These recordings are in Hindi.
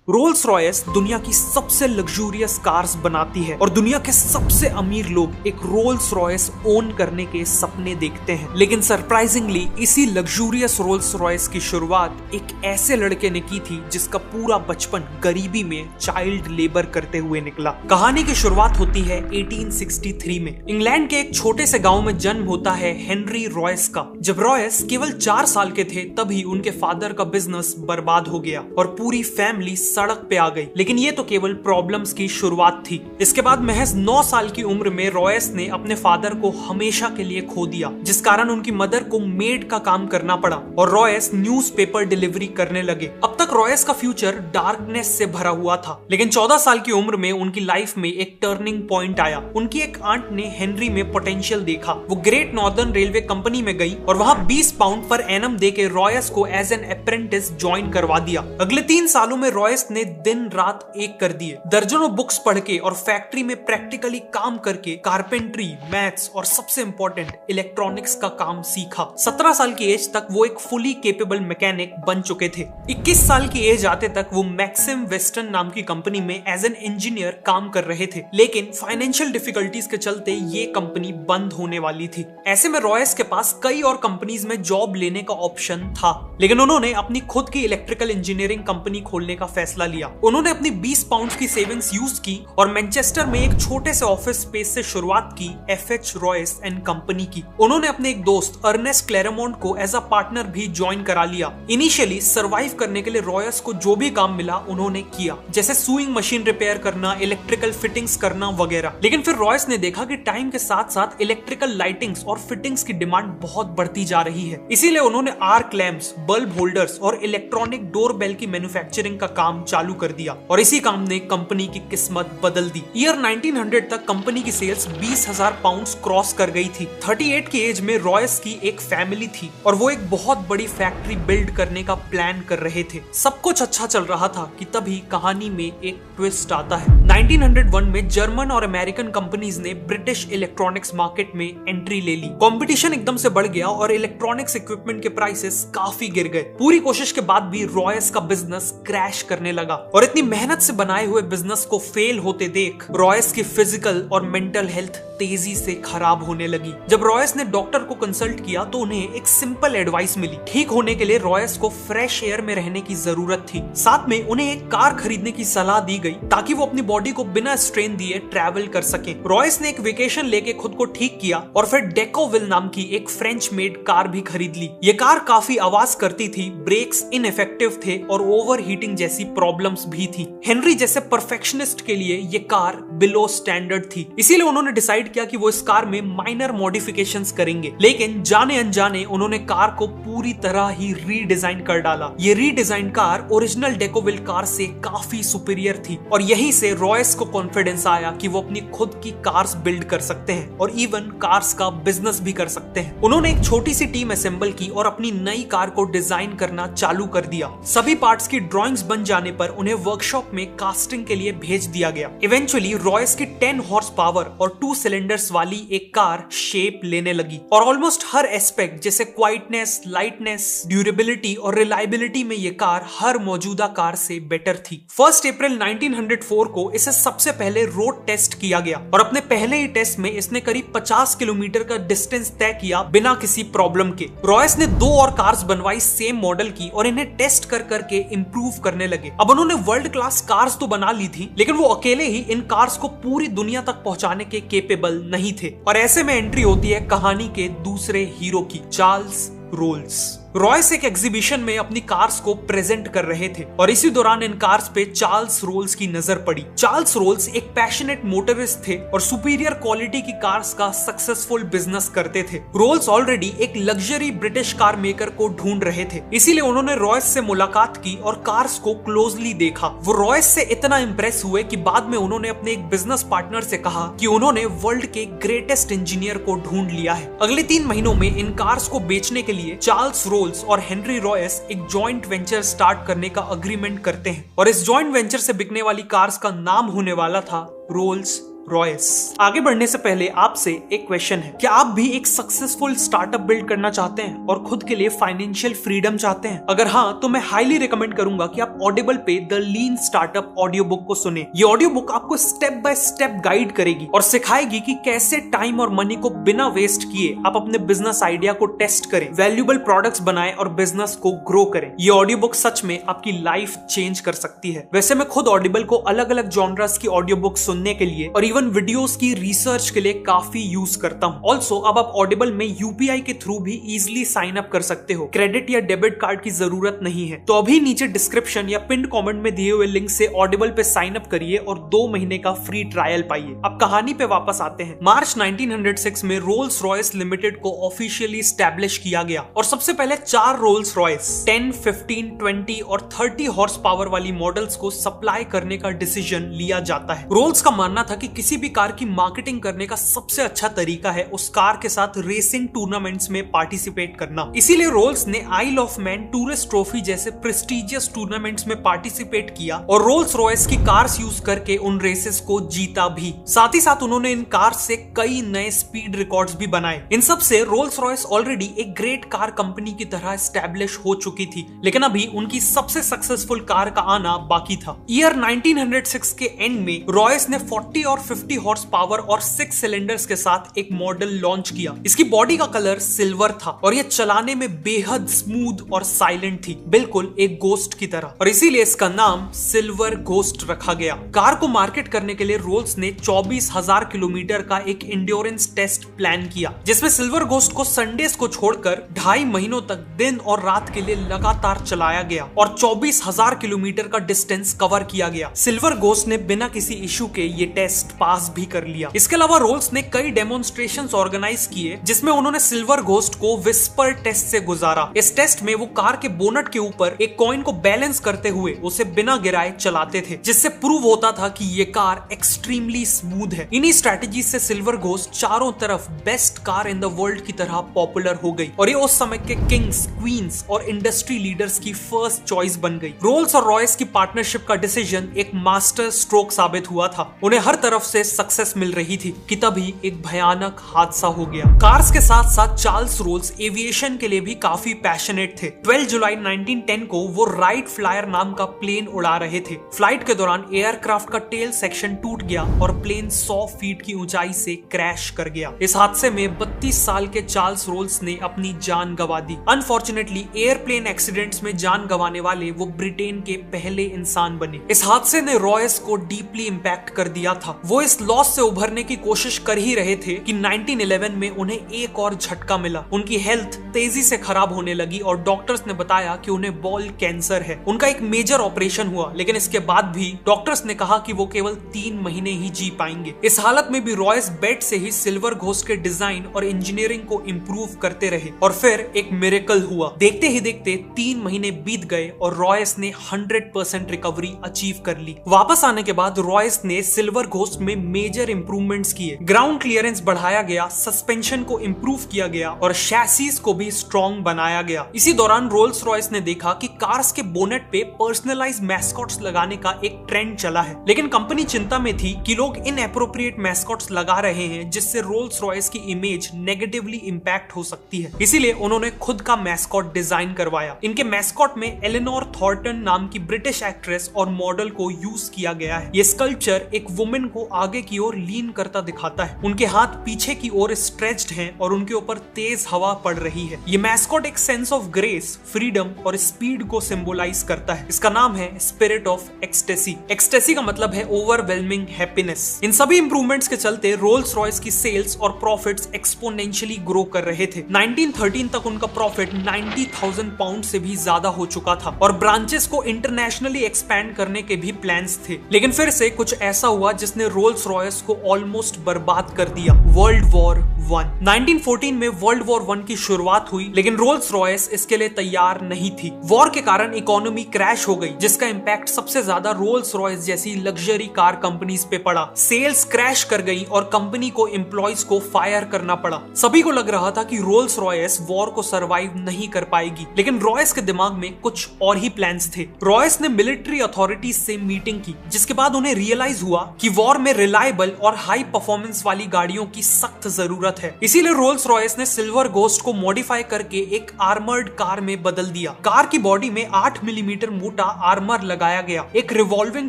रोल्स रॉयस दुनिया की सबसे लग्जूरियस कार्स बनाती है और दुनिया के सबसे अमीर लोग एक रोल्स रॉयस ओन करने के सपने देखते हैं। लेकिन सरप्राइजिंगली इसी लग्जूरियस रोल्स रॉयस की शुरुआत एक ऐसे लड़के ने की थी जिसका पूरा बचपन गरीबी में चाइल्ड लेबर करते हुए निकला। कहानी की शुरुआत होती है 1863 में। इंग्लैंड के एक छोटे से गांव में जन्म होता है हेनरी रॉयस का। जब रॉयस केवल 4 साल के थे तभी उनके फादर का बिजनेस बर्बाद हो गया और पूरी फैमिली सड़क पे आ गई। लेकिन ये तो केवल प्रॉब्लम्स की शुरुआत थी। इसके बाद महज 9 साल की उम्र में रॉयस ने अपने फादर को हमेशा के लिए खो दिया, जिस कारण उनकी मदर को मेड का काम करना पड़ा और रॉयस न्यूज़पेपर डिलीवरी करने लगे। अब तक रॉयस का फ्यूचर डार्कनेस से भरा हुआ था, लेकिन 14 साल की उम्र में उनकी लाइफ में एक टर्निंग पॉइंट आया। उनकी एक आंट ने हेनरी में पोटेंशियल देखा। वो ग्रेट नॉर्दर्न रेलवे कंपनी में गई और वहां 20 पाउंड पर एनम देके रॉयस को एज एन अप्रेंटिस ज्वाइन करवा दिया। अगले 3 सालों में रॉयस ने दिन रात एक कर दिए। दर्जनों बुक्स पढ़ के और फैक्ट्री में प्रैक्टिकली काम करके कारपेंट्री, मैथ्स और सबसे इंपॉर्टेंट इलेक्ट्रॉनिक्स का काम सीखा। 17 साल की एज तक वो एक फुली केपेबल मैकेनिक बन चुके थे। 21 साल की एज आते तक वो मैक्सिम वेस्टर्न नाम की कंपनी में एज एन इंजीनियर काम कर रहे थे, लेकिन फाइनेंशियल डिफिकल्टीज के चलते ये कंपनी बंद होने वाली थी। ऐसे में रॉयस के पास कई और कंपनीज में जॉब लेने का ऑप्शन था, लेकिन उन्होंने अपनी खुद की इलेक्ट्रिकल इंजीनियरिंग कंपनी खोलने का फैसला लिया। उन्होंने अपनी 20 पाउंड की सेविंग्स यूज की और मैनचेस्टर में एक छोटे से ऑफिस स्पेस से शुरुआत की एफएच रॉयस एंड कंपनी की। उन्होंने अपने एक दोस्त अर्नेस्ट क्लेरेमोंट को एज अ पार्टनर भी ज्वाइन करा लिया। इनिशियली सर्वाइव करने के लिए रॉयस को जो भी काम मिला उन्होंने किया, जैसे सुइंग मशीन रिपेयर करना, इलेक्ट्रिकल फिटिंग्स करना वगैरह। लेकिन फिर रॉयस ने देखा कि टाइम के साथ साथ इलेक्ट्रिकल लाइटिंग्स और फिटिंग्स की डिमांड बहुत बढ़ती जा रही है। इसीलिए उन्होंने आर्क लैंप्स, बल्ब होल्डर्स और इलेक्ट्रॉनिक डोर बेल की मैन्युफैक्चरिंग का काम चालू कर दिया और इसी काम ने कंपनी की किस्मत बदल दी। ईयर 1900 तक कंपनी की सेल्स 20,000 पाउंड्स क्रॉस कर गई थी। 38 की एज में रॉयस की एक फैमिली थी और वो एक बहुत बड़ी फैक्ट्री बिल्ड करने का प्लान कर रहे थे। सब कुछ अच्छा चल रहा था कि तभी कहानी में एक ट्विस्ट आता है। 1901 में जर्मन और अमेरिकन कंपनीज ने ब्रिटिश इलेक्ट्रॉनिक्स मार्केट में एंट्री ले ली। कंपटीशन एकदम से बढ़ गया और इलेक्ट्रॉनिक्स इक्विपमेंट के प्राइसेस काफी गिर गए। पूरी कोशिश के बाद भी रॉयस का बिजनेस क्रैश करने लगा और इतनी मेहनत से बनाए हुए बिजनेस को फेल होते देख रॉयस की फिजिकल और मेंटल हेल्थ तेजी से खराब होने लगी। जब रॉयस ने डॉक्टर को कंसल्ट किया तो उन्हें एक सिंपल एडवाइस मिली। ठीक होने के लिए रॉयस को फ्रेश एयर में रहने की जरूरत थी। साथ में उन्हें एक कार खरीदने की सलाह दी गई ताकि वो अपनी बॉडी को बिना स्ट्रेन दिए ट्रैवल कर सके। रॉयस ने एक वेकेशन लेके खुद को ठीक किया और फिर डेकोविल नाम की एक फ्रेंच मेड कार भी खरीद ली। ये कार काफी आवाज करती थी, ब्रेक्स इनइफेक्टिव थे और ओवर हीटिंग जैसी प्रॉब्लम्स भी थी। हेनरी जैसे परफेक्शनिस्ट के लिए ये कार बिलो स्टैंडर्ड थी, इसीलिए उन्होंने डिसाइड किया कि वो इस कार में माइनर मॉडिफिकेशंस करेंगे। लेकिन जाने अनजाने उन्होंने कार को पूरी तरह ही रीडिजाइन कर डाला। ये रीडिजाइन कार ओरिजिनल डेकोविल कार से काफी सुपीरियर थी और यहीं से रॉयस को कॉन्फिडेंस आया कि वो अपनी खुद की कार्स बिल्ड कर सकते हैं और इवन कार्स का बिजनेस भी कर सकते हैं। उन्होंने एक छोटी सी टीम असेंबल की और अपनी नई कार को डिजाइन करना चालू कर दिया। सभी पार्ट्स की ड्राइंग्स बन जाने पर उन्हें वर्कशॉप में कास्टिंग के लिए भेज दिया गया। इवेंचुअली रॉयस की 10 हॉर्स पावर और 2 सिलेंडर्स वाली एक कार शेप लेने लगी और ऑलमोस्ट हर एस्पेक्ट जैसे क्वाइटनेस, लाइटनेस, ड्यूरेबिलिटी और रिलायबिलिटी में ये कार हर मौजूदा कार से बेटर थी। 1 अप्रैल 1904 को इसे सबसे पहले रोड टेस्ट किया गया और अपने पहले ही टेस्ट में इसने करीब 50 किलोमीटर का डिस्टेंस तय किया बिना किसी प्रॉब्लम के। रॉयस ने 2 और कार्स बनवाई सेम मॉडल की और इन्हें टेस्ट कर करके इंप्रूव करने लगे। अब उन्होंने वर्ल्ड क्लास कार्स तो बना ली थी, लेकिन वो अकेले ही इन कार्स को पूरी दुनिया तक पहुंचाने के केपेबल नहीं थे और ऐसे में एंट्री होती है कहानी के दूसरे हीरो की, चार्ल्स रोल्स। रॉयस एक एग्जीबिशन में अपनी कार्स को प्रेजेंट कर रहे थे और इसी दौरान इन कार्स पे चार्ल्स रोल्स की नजर पड़ी। चार्ल्स रोल्स एक पैशनेट मोटरिस्ट थे और सुपीरियर क्वालिटी की कार्स का सक्सेसफुल बिजनेस करते थे। रोल्स ऑलरेडी एक लग्जरी ब्रिटिश कार मेकर को ढूंढ रहे थे, इसीलिए उन्होंने रॉयस से मुलाकात की और कार्स को क्लोजली देखा। वो रॉयस से इतना इंप्रेस हुए कि बाद में उन्होंने अपने एक बिजनेस पार्टनर से कहा कि उन्होंने वर्ल्ड के ग्रेटेस्ट इंजीनियर को ढूंढ लिया है। अगले 3 महीनों में इन कार्स को बेचने के लिए चार्ल्स रोल्स और हेनरी रॉयस एक जॉइंट वेंचर स्टार्ट करने का अग्रीमेंट करते हैं और इस जॉइंट वेंचर से बिकने वाली कार्स का नाम होने वाला था रोल्स रॉयस। आगे बढ़ने से पहले आपसे एक क्वेश्चन है, क्या आप भी एक सक्सेसफुल स्टार्टअप बिल्ड करना चाहते हैं और खुद के लिए फाइनेंशियल फ्रीडम चाहते हैं? अगर हाँ, तो मैं हाईली रिकमेंड करूंगा कि आप ऑडिबल पे the lean startup audio book को सुने। ये ऑडियो बुक आपको स्टेप बाय स्टेप गाइड करेगी और सिखाएगी कि कैसे टाइम और मनी को बिना वेस्ट किए आप अपने बिजनेस आइडिया को टेस्ट करें, वैल्यूएबल प्रोडक्ट्स बनाएं और बिजनेस को ग्रो करें। ये ऑडियो बुक सच में आपकी लाइफ चेंज कर सकती है। वैसे मैं खुद ऑडिबल को अलग अलग जॉनर्स की ऑडियो बुक सुनने के लिए और इवन वीडियोस की रिसर्च के लिए काफी यूज करता हूँ। ऑल्सो अब आप ऑडिबल में यूपीआई के थ्रू भी इजिली साइन अप कर सकते हो। क्रेडिट या डेबिट कार्ड की जरूरत नहीं है। तो अभी नीचे डिस्क्रिप्शन या पिन कमेंट में दिए हुए लिंक से ऑडिबल पे साइन अप करिए और 2 महीने का फ्री ट्रायल पाइए। अब कहानी पे वापस आते हैं। मार्च 1906 में रोल्स रॉयस लिमिटेड को ऑफिशियली एस्टैब्लिश किया गया और सबसे पहले 4 रोल्स रॉयस 10, 15, 20 और 30 हॉर्स पावर वाली मॉडल्स को सप्लाई करने का डिसीजन लिया जाता है। रोल्स का मानना था कि किसी भी कार की मार्केटिंग करने का सबसे अच्छा तरीका है उस कार के साथ रेसिंग टूर्नामेंट्स में पार्टिसिपेट करना। इसीलिए रोल्स ने आइल ऑफ मैन टूरिस्ट ट्रॉफी जैसे प्रेस्टिजियस टूर्नामेंट्स में पार्टिसिपेट किया और रोल्स रॉयस की कार्स यूज करके उन रेसेस को जीता भी। साथ ही साथ उन्होंने इन कार्स से कई नए स्पीड रिकॉर्ड्स भी बनाए। इन सब से रोल्स रॉयस ऑलरेडी एक ग्रेट कार कंपनी की तरह एस्टैब्लिश हो चुकी थी, लेकिन अभी उनकी सबसे सक्सेसफुल कार का आना बाकी था। ईयर 1906 के एंड में रॉयस ने 40 और 50 हॉर्स पावर और 6 सिलेंडर्स के साथ एक मॉडल लॉन्च किया। इसकी बॉडी का कलर सिल्वर था और यह चलाने में बेहद स्मूथ और साइलेंट थी, बिल्कुल एक गोस्ट की तरह, और इसीलिए इसका नाम सिल्वर घोस्ट रखा गया। कार को मार्केट करने के लिए रोल्स ने 24,000 किलोमीटर का एक इंड्योरेंस टेस्ट प्लान किया, जिसमें सिल्वर घोस्ट को संडेज को छोड़कर 2.5 महीनों तक दिन और रात के लिए लगातार चलाया गया और 24,000 किलोमीटर का डिस्टेंस कवर किया गया। सिल्वर घोस्ट ने बिना किसी इशू के ये टेस्ट पास भी कर लिया। इसके अलावा रोल्स ने कई डेमोन्स्ट्रेशंस ऑर्गेनाइज किए जिसमें उन्होंने सिल्वर घोस्ट को विस्पर टेस्ट से गुजारा। इस टेस्ट में वो कार के बोनट के ऊपर एक कॉइन को बैलेंस करते हुए उसे बिना गिराए चलाते थे, जिससे प्रूव होता था कि ये कार एक्सट्रीमली स्मूथ है। इन्हीं स्ट्रेटेजी से सिल्वर घोस्ट चारों तरफ best car in the world की तरह पॉपुलर हो गई और ये उस समय के किंग्स, क्वींस और इंडस्ट्री लीडर्स की फर्स्ट चॉइस बन गई। रोल्स और रॉयस की पार्टनरशिप का डिसीजन एक मास्टर स्ट्रोक साबित हुआ था। उन्हें हर तरफ से सक्सेस मिल रही थी कि तभी एक भयानक हादसा हो गया। कार्स के साथ साथ चार्ल्स रोल्स एविएशन के लिए भी काफी पैशनेट थे। 12 जुलाई 1910 को वो राइट फ्लायर नाम का प्लेन उड़ा रहे थे। फ्लाइट के दौरान एयरक्राफ्ट का टेल सेक्शन टूट गया और प्लेन 100 फीट की ऊंचाई से क्रैश कर गया। इस हादसे में 32 साल के चार्ल्स रोल्स ने अपनी जान गंवा दी। अनफॉर्चुनेटली एयरप्लेन एक्सीडेंट्स में जान गंवाने वाले वो ब्रिटेन के पहले इंसान बने। इस हादसे ने रॉयस को डीपली इंपैक्ट कर दिया था। वो इस लॉस से उभरने की कोशिश कर ही रहे थे कि 1911 में उन्हें एक और झटका मिला। उनकी हेल्थ तेजी से खराब होने लगी और डॉक्टर्स ने बताया कि उन्हें बॉल कैंसर है। उनका एक मेजर ऑपरेशन हुआ, लेकिन इसके बाद भी डॉक्टर्स ने कहा कि वो केवल 3 महीने ही जी पाएंगे। इस हालत में भी रॉयस बेड से ही सिल्वर घोस्ट के डिजाइन और इंजीनियरिंग को इंप्रूव करते रहे और फिर एक मिरेकल हुआ। देखते ही देखते 3 महीने बीत गए और रॉयस ने 100% रिकवरी अचीव कर ली। वापस आने के बाद रॉयस ने सिल्वर घोस्ट में मेजर इंप्रूवमेंट्स किए। ग्राउंड क्लियरेंस बढ़ाया गया, सस्पेंशन को इंप्रूव किया गया और शैसीज को भी स्ट्रॉन्ग बनाया गया। इसी दौरान रोल्स रॉयस ने देखा कि कार्स के बोनेट पे पर्सनलाइज मैस्कॉट्स लगाने का एक ट्रेंड चला है, लेकिन कंपनी चिंता में थी कि लोग इनएप्रोप्रिएट मैस्कॉट्स लगा रहे हैं जिससे रोल्स रॉयस की इमेज नेगेटिवली इंपैक्ट हो सकती है। इसीलिए उन्होंने खुद का मैस्कॉट डिजाइन करवाया। इनके मैस्कॉट में एलेनोर थॉर्टन नाम की ब्रिटिश एक्ट्रेस और मॉडल को यूज किया गया है। ये स्कल्पचर एक वुमेन को आगे की ओर लीन करता दिखाता है। उनके हाथ पीछे की ओर स्ट्रेच्ड हैं और उनके ऊपर तेज हवा पड़ रही है। ये मैस्कॉट एक सेंस ऑफ ग्रेस, फ्रीडम और स्पीड को सिंबलाइज करता है। इसका नाम है स्पिरिट ऑफ एक्सटेसी। एक्सटेसी का मतलब है ओवरवेलमिंग हैप्पीनेस। इन सभी इंप्रूवमेंट्स के चलते रोल्स रॉयस की सेल्स और प्रॉफिट्स एक्सपोनेंशियली ग्रो कर रहे थे। 1913 तक उनका प्रॉफिट 90,000 पाउंड से भी ज्यादा हो चुका था और ब्रांचेस को इंटरनेशनली एक्सपैंड करने के भी प्लान्स थे। लेकिन फिर से कुछ ऐसा हुआ जिसने रोल्स रॉयस को ऑलमोस्ट बर्बाद कर दिया। World war 1। 1914 में वर्ल्ड वॉर 1 की शुरुआत हुई, लेकिन रोल्स रॉयस इसके लिए तैयार नहीं थी। वॉर के कारण इकोनॉमी क्रैश हो गई, जिसका इंपैक्ट सबसे ज्यादा रोल्स रॉयस जैसी लग्जरी कार कंपनीज पे पड़ा। सेल्स क्रैश कर गई और कंपनी को एम्प्लॉयज को फायर करना पड़ा। सभी को लग रहा था कि रोल्स रॉयस वॉर को सरवाइव नहीं कर पाएगी, लेकिन रॉयस के दिमाग में कुछ और ही प्लान्स थे। रॉयस ने मिलिट्री अथॉरिटीज से मीटिंग की, जिसके बाद उन्हें रियलाइज हुआ कि वॉर में रिलायबल और हाई परफॉर्मेंस वाली गाड़ियों की सख्त जरूरत है। इसीलिए रोल्स रॉयस ने सिल्वर घोस्ट को मॉडिफाई करके एक आर्मर्ड कार में बदल दिया। कार की बॉडी में 8 मिलीमीटर मोटा आर्मर लगाया गया, एक रिवॉल्विंग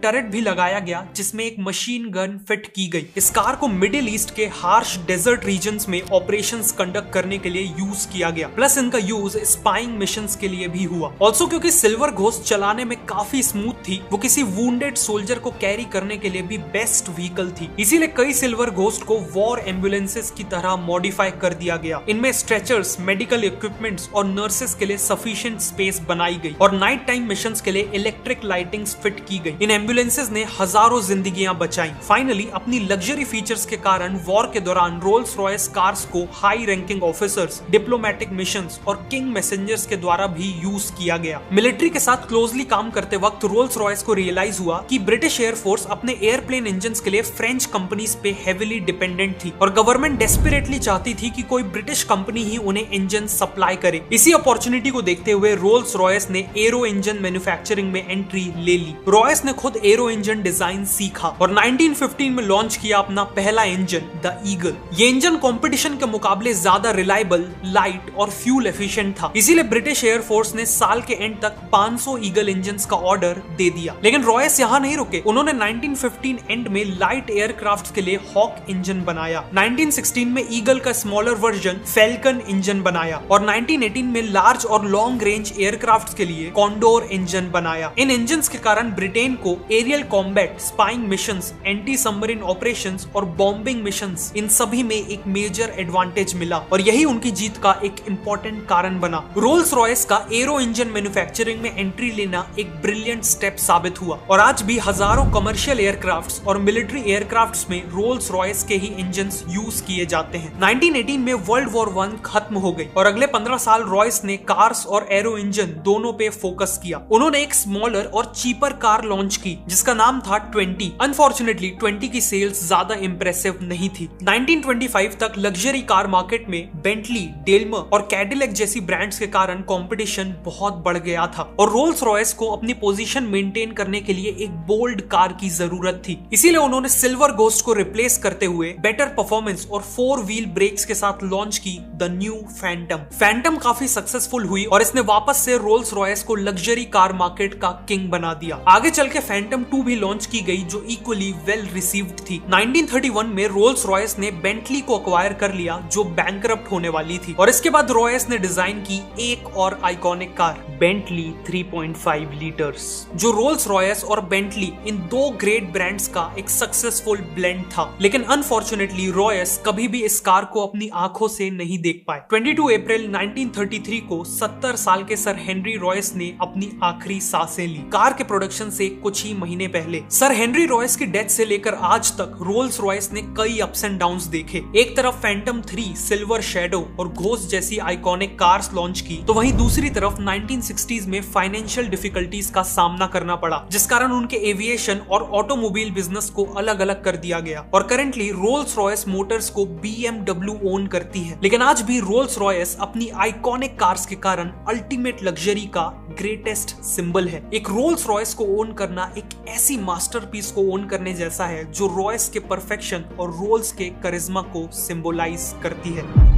टरेट भी लगाया गया जिसमें एक मशीन गन फिट की गई। इस कार को मिडिल ईस्ट के हार्श डेजर्ट रीजन्स में ऑपरेशंस कंडक्ट करने के लिए यूज किया गया, प्लस इनका यूज स्पाइंग मिशंस के लिए भी हुआ। ऑल्सो क्योंकि सिल्वर घोस्ट चलाने में काफी स्मूथ थी, वो किसी वुंडेड सोल्जर को कैरी करने के लिए भी बेस्ट व्हीकल थी। इसीलिए कई सिल्वर घोस्ट को वॉर एम्बुलेंसेस की तरह मॉडिफाई कर दिया गया। इनमें स्ट्रेचर्स, मेडिकल इक्विपमेंट्स और नर्सेस के लिए सफिशिएंट स्पेस बनाई गई और नाइट टाइम मिशंस के लिए इलेक्ट्रिक लाइटिंग्स फिट की गई। इन एम्बुलेंसेस ने हजारों जिंदगियां बचाई। फाइनली अपनी लग्जरी फीचर्स के कारण वॉर के दौरान रोल्स रॉयस कार्स को high ranking officers, diplomatic missions और किंग मैसेंजर्स के द्वारा भी यूज किया गया। मिलिट्री के साथ क्लोजली काम करते वक्त रोल्स रॉयस को रियलाइज हुआ कि ब्रिटिश एयरफोर्स अपने एयरप्लेन इंजन्स के लिए फ्रेंच कंपनीज पे हेविली डिपेंडेंट थी और गवर्नमेंट डेस्परेटली चाहती थी कि कोई ब्रिटिश कंपनी ही उन्हें इंजन सप्लाई करे। इसी अपॉर्चुनिटी को देखते हुए रोल्स रॉयस ने एरो इंजन मैन्युफैक्चरिंग में एंट्री ले ली। रॉयस ने खुद एरो इंजन डिजाइन सीखा और 1915 में लॉन्च किया अपना पहला इंजन द ईगल। ये इंजन कंपटीशन के मुकाबले ज्यादा रिलायबल, लाइट और फ्यूल एफिशिएंट था। इसीलिए ब्रिटिश एयरफोर्स ने साल के एंड तक 500 ईगल इंजन्स का ऑर्डर दे दिया। लेकिन रॉयस यहाँ नहीं रुके, उन्होंने 1915 एंड में लाइट एयरक्राफ्ट के लिए हॉक इंजन बनाया। 1916 में ईगल का स्मॉलर वर्जन फैल्कन इंजन बनाया और 1918 में लार्ज और लॉन्ग रेंज एयरक्राफ्ट के लिए कॉन्डोर इंजन बनाया। इन इंजन्स के कारण ब्रिटेन को aerial combat, spying missions, anti submarine operations और बॉम्बिंग मिशंस, इन सभी में एक मेजर एडवांटेज मिला और यही उनकी जीत का एक इंपॉर्टेंट कारण बना। रोल्स रॉयस का एरो इंजन मैन्युफैक्चरिंग में एंट्री लेना एक ब्रिलियंट स्टेप साबित हुआ और आज भी हजारों कमर्शियल एयरक्राफ्ट्स और मिलिट्री एयरक्राफ्ट्स में रोल्स रॉयस के ही इंजन्स यूज किए जाते हैं। 1918 में वर्ल्ड वॉर 1 खत्म हो गई और अगले 15 साल रॉयस ने कार्स और एरो इंजन दोनों पे फोकस किया। उन्होंने एक स्मॉलर और चीपर कार लॉन्च की जिसका नाम था 20। अनफॉर्चुनेटली 20 की सेल्स ज्यादा इंप्रेसिव नहीं थी। 1925 तक लग्जरी कार मार्केट में बेंटली, डेल्मर और कैडिलैक जैसी ब्रांड्स के कारण कंपटीशन बहुत बढ़ गया था और रोल्स रॉयस को अपनी पोजीशन मेंटेन करने के लिए एक बोल्ड कार की जरूरत थी। इसीलिए उन्होंने सिल्वर घोस्ट को रिप्लेस करते हुए बेटर परफॉर्मेंस और 4 व्हील ब्रेक्स के साथ लॉन्च की द न्यू फैंटम। फैंटम काफी सक्सेसफुल हुई और इसने वापस से रोल्स रॉयस को लग्जरी कार मार्केट का किंग बना दिया। आगे चल के फैंटम 2 भी लॉन्च की गई जो इक्वली वेल रिसीव्ड थी। 1931 में रोल्स रॉयस ने बेंटली को अक्वायर कर लिया जो बैंकरप्ट होने वाली थी और इसके बाद रॉयस ने डिजाइन की एक और आइकॉनिक कार बेंटली 3.5 लीटर्स, जो रोल्स रॉयस और बेंटली इन दो ग्रेट ब्रांड्स का एक सक्सेसफुल ब्लेंड था। लेकिन अनफॉर्चुनेटली रॉयस कभी भी इस कार को अपनी आंखों से नहीं देख पाए। 22 अप्रैल 1933 को 70 साल के सर हेनरी रॉयस ने अपनी आखिरी सांसें ली कार के प्रोडक्शन से कुछ ही महीने पहले। सर हेनरी रॉयस की डेथ से लेकर आज तक रोल्स रॉयस ने कई अप्स एंड डाउन्स देखे। एक तरफ फैंटम 3, सिल्वर शैडो और घोस्ट जैसी आइकॉनिक कार्स लॉन्च की, तो वहीं दूसरी तरफ 1960s में फाइनेंशियल डिफिकल्टीज का सामना करना पड़ा जिस कारण उनके एविएशन और ऑटोमोबाइल बिजनेस को अलग अलग कर दिया गया और करंटली रोल्स रॉयस मोटर्स को BMW ओन करती है। लेकिन आज भी रोल्स रॉयस अपनी आइकॉनिक कार्स के कारण अल्टीमेट लग्जरी का ग्रेटेस्ट सिंबल है। एक रोल्स रॉयस को ओन करना एक ऐसी मास्टरपीस को ओन करने जैसा है जो रॉयस के परफेक्शन और रोल्स के करिश्मा को सिंबलाइज करती है।